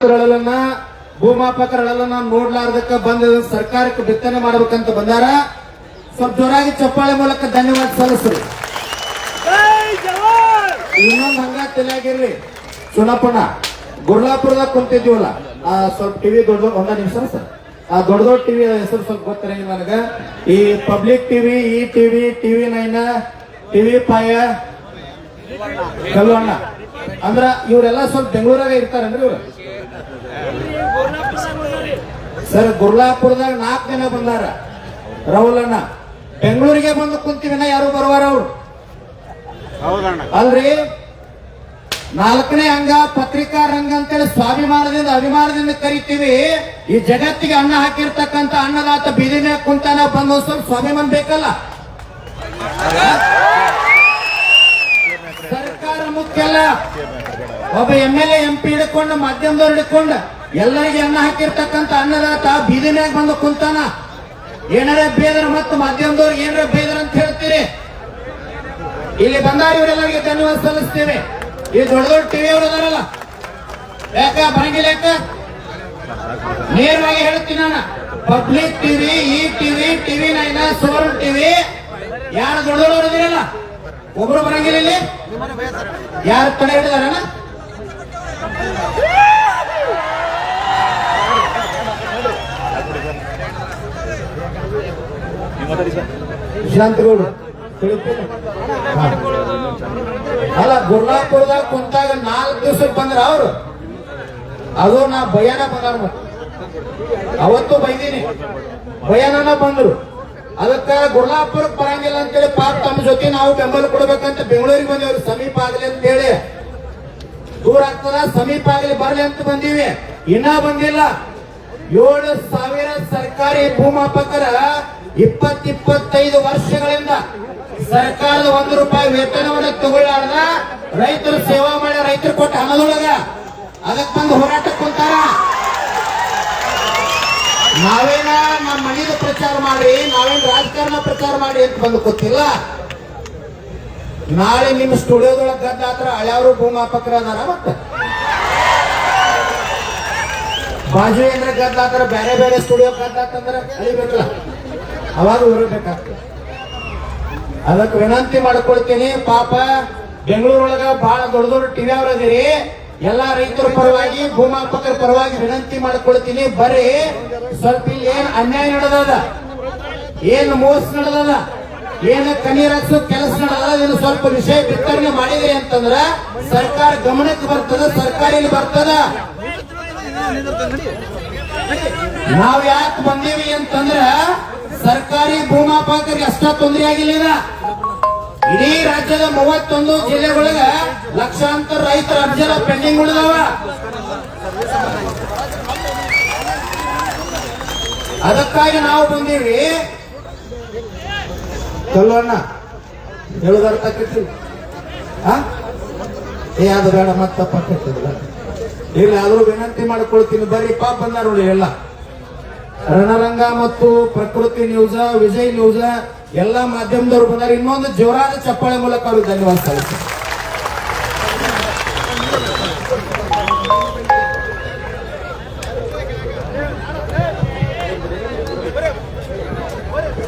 ಗುರುತುಗಳನ್ನ ಭೂಮಾಪಕಗಳನ್ನ ನೋಡ್ಲಾರ್ದಕ್ಕ ಬಂದ ಸರ್ಕಾರಕ್ಕೆ ಬಿತ್ತನೆ ಮಾಡ್ಬೇಕಂತ ಬಂದಾರ. ಸ್ವಲ್ಪ ಜೋರಾಗಿ ಚಪ್ಪಾಳೆ ಮೂಲಕ ಧನ್ಯವಾದ ಸಲ್ಲಿಸ್ರಿ. ಇನ್ನೊಂದು ಹಂಗ ತಲೆಯಾಗಿರ್ಲಿ ಚುನಾಪಣ ಗುರ್ಲಾಪುರದಾಗ ಕುಂತಿದ್ದೀವಲ್ಲ, ಸ್ವಲ್ಪ ಟಿವಿ ದೊಡ್ಡ ಒಂದ ನಿಮಿಷ ಸರ್, ಆ ದೊಡ್ಡ ದೊಡ್ಡ ಟಿವಿ ಹೆಸರು ಸ್ವಲ್ಪ ಗೊತ್ತಿರಂಗಿಲ್ಲ ನನಗ. ಈ ಪಬ್ಲಿಕ್ ಟಿವಿ, ಈ ಟಿವಿ, TV9, TV5, ಕಲ್ವಣ್ಣ ಅಂದ್ರ ಇವರೆಲ್ಲ ಸ್ವಲ್ಪ ಬೆಂಗಳೂರಾಗ ಇರ್ತಾರನ್ರಿ ಇವ್ರು. ಸರ್ ಗುರ್ಲಾಪುರದಾಗ 4 ಜನ ಬಂದಾರ. ರಾಹುಲಣ್ಣ ಬೆಂಗಳೂರಿಗೆ ಬಂದು ಕುಂತೀವಿನ ಯಾರು ಬರುವಾರ ಅವ್ರು ಅಲ್ರಿ. 4ನೇ ಅಂಗ ಪತ್ರಿಕಾ ರಂಗ ಅಂತೇಳಿ ಸ್ವಾಭಿಮಾನದಿಂದ ಅಭಿಮಾನದಿಂದ ಕರಿತೀವಿ. ಈ ಜಗತ್ತಿಗೆ ಅನ್ನ ಹಾಕಿರ್ತಕ್ಕಂಥ ಅನ್ನದಾತ ಬೀದಿ ಮೇಲೆ ಕುಂತಾನ, ಬಂದು ಸ್ವಲ್ಪ ಸ್ವಾಭಿಮಾನ ಬೇಕಲ್ಲ. ಸರ್ಕಾರ ಮುಖ್ಯ ಅಲ್ಲ, ಒಬ್ಬ MLA MP ಹಿಡ್ಕೊಂಡು ಮಾಧ್ಯಮದವ್ರು ಹಿಡ್ಕೊಂಡು ಎಲ್ಲರಿಗೆ ಅನ್ನ ಹಾಕಿರ್ತಕ್ಕಂಥ ಅನ್ನದಾತ ಬೀದಿ ಮ್ಯಾಗ ಬಂದು ಕುಂತಾನ. ಏನಾರ ಬೇದರ ಮತ್ತು ಮಾಧ್ಯಮದವ್ರಿಗೆ ಏನಾರ ಬೇದರ ಅಂತ ಹೇಳ್ತೀರಿ. ಇಲ್ಲಿ ಬಂದಾರ ಇವರೆಲ್ಲರಿಗೆ ಧನ್ಯವಾದ ಸಲ್ಲಿಸ್ತೇವೆ. ಈ ದೊಡ್ಡ ದೊಡ್ಡ ಟಿವಿ ಅವರು ಅದಾರಲ್ಲ, ಯಾಕ ಬರಂಗಿಲ್ಲ? ಯಾಕ ನೇರವಾಗಿ ಹೇಳ್ತೀನಿ ನಾನು, ಪಬ್ಲಿಕ್ ಟಿವಿ, ಈ ಟಿವಿ, TV9, ಸುವರ್ಣ ಟಿವಿ, ಯಾರು ದೊಡ್ಡ ದೊಡ್ಡವರು ಇದಿರಲ್ಲ ಒಬ್ರು ಬರಂಗಿಲ್ಲ. ಇಲ್ಲಿ ಯಾರು ತಡೆ ಹಿಡಿದಾರಣ? ಶಾಂತಗೌಡ ಅಲ್ಲ, ಗುರ್ಲಾಪುರದಾಗ ಕುಂತಾಗ 4 ದಿವಸಕ್ಕೆ ಬಂದ್ರ ಅವ್ರು. ಅದು ನಾ ಭಯಾನ ಬಂದಾರ, ಅವತ್ತು ಬೈದೀನಿ, ಭಯಾನ ಬಂದ್ರು. ಅದಕ್ಕ ಗುರ್ಲಾಪುರಕ್ಕೆ ಬರಂಗಿಲ್ಲ ಅಂತೇಳಿ ಪಾಪ ತಮ್ಮ ಜೊತೆ ನಾವು ಬೆಂಬಲ ಕೊಡ್ಬೇಕಂತ ಬೆಂಗಳೂರಿಗೆ ಬಂದೇವ್ರಿ. ಸಮೀಪ ಆಗಲಿ ಅಂತ ಹೇಳಿ, ದೂರ ಆಗ್ತದ, ಸಮೀಪ ಆಗಲಿ ಬರ್ಲಿ ಅಂತ ಬಂದೀವಿ. ಇನ್ನ ಬಂದಿಲ್ಲ. 7,000 ಸರ್ಕಾರಿ ಭೂಮಾಪಕರ 20-25 ವರ್ಷಗಳಿಂದ ಸರ್ಕಾರದ 1 ರೂಪಾಯಿ ವೇತನವನ್ನು ತಗೊಳ್ಳಾರ್ದ ರೈತರು ಸೇವಾ ಮಾಡಿ ರೈತರು ಕೊಟ್ಟ ಹಣದೊಳಗ ಅದಕ್ಕೆ ಬಂದು ಹೋರಾಟಕ್ಕೆ ಕುಂತಾರ. ನಾವೇನ ನಮ್ಮ ಮನೆಯದು ಪ್ರಚಾರ ಮಾಡಿ, ನಾವೇನ್ ರಾಜಕಾರಣ ಪ್ರಚಾರ ಮಾಡಿ ಅಂತ ಬಂದು ಗೊತ್ತಿಲ್ಲ. ನಾಳೆ ನಿಮ್ಮ ಸ್ಟುಡಿಯೋದೊಳಗೆ ಗದ್ದಾತ್ರ ಹಳ್ಯಾವರು ಭೂಮಾಪಕರ ಅದಾರ, ಮತ್ತ ಬಾಜು ಏನ್ರ ಗದ್ದಾತ್ರ ಬೇರೆ ಬೇರೆ ಸ್ಟುಡಿಯೋ ಗದ್ದಾತಂದ್ರ ಅಳಿಬೇಕಲ್ಲ, ಅವಾಗ ಹೊರಬೇಕಾಗ್ತದೆ. ಅದಕ್ಕೆ ವಿನಂತಿ ಮಾಡ್ಕೊಳ್ತೀನಿ. ಪಾಪ ಬೆಂಗಳೂರೊಳಗ ಬಹಳ ದೊಡ್ಡ ದೊಡ್ಡ ಟಿವಿ ಅವರದಿರಿ. ಎಲ್ಲಾ ರೈತರ ಪರವಾಗಿ ಭೂಮಾಪಕರ ಪರವಾಗಿ ವಿನಂತಿ ಮಾಡ್ಕೊಳ್ತೀನಿ, ಬರ್ರಿ. ಸ್ವಲ್ಪ ಇಲ್ಲಿ ಏನ್ ಅನ್ಯಾಯ ನಡೆದದ, ಏನ್ ಮೋಸ ನಡೆದದ, ಏನ್ ಕಣ್ಣೀರಾಕ್ಸೋ ಕೆಲಸ ನಡೆದದ, ಇದನ್ನು ಸ್ವಲ್ಪ ವಿಷಯ ವಿಸ್ತರಣೆ ಮಾಡಿದ್ರಿ ಅಂತಂದ್ರ ಸರ್ಕಾರ ಗಮನಕ್ಕೆ ಬರ್ತದ, ಸರ್ಕಾರ ಇಲ್ಲಿ ಬರ್ತದ. ನಾವ್ ಯಾಕೆ ಬಂದೀವಿ ಅಂತಂದ್ರ ಸರ್ಕಾರಿ ಭೂಮಾಪಕರಿಗೆ ಅಷ್ಟ ತೊಂದರೆ ಆಗಿಲ್ಲ. ಇಡೀ ರಾಜ್ಯದ 31 ಜಿಲ್ಲೆಗಳೊಳಗ ಲಕ್ಷಾಂತರ ರೈತರ ಅರ್ಜಿಗಳ ಪೆಂಡಿಂಗ್ ಉಳಿದಾವ. ಅದಕ್ಕಾಗಿ ನಾವು ಬಂದೀವಿ. ಕಲ್ಲಣ್ಣ ಹೇಳುದಾರ ತಕ್ಕಿರ್ತೀವಿ, ಅದು ಬೇಡ ಮತ್ತೆ ತಪ್ಪಾಗ್ತಿಲ್ಲ. ಇಲ್ಲಿ ಆದ್ರೂ ವಿನಂತಿ ಮಾಡ್ಕೊಳ್ತೀನಿ, ಬರ್ರಿ. ಪಾಪ ಬಂದಾರ ನೋಡಿ ಎಲ್ಲ ರಣರಂಗ ಮತ್ತು ಪ್ರಕೃತಿ ನ್ಯೂಸ್, ವಿಜಯ್ ನ್ಯೂಸ್ ಎಲ್ಲ ಮಾಧ್ಯಮದವರು ಬಂದಾರ. ಇನ್ನೊಂದು ಜೋರಾದ ಚಪ್ಪಾಳೆ ಮೂಲಕ ಅವ್ರಿಗೆ ಧನ್ಯವಾದ ಸಲ್ಲಿಸ್ತೀನಿ.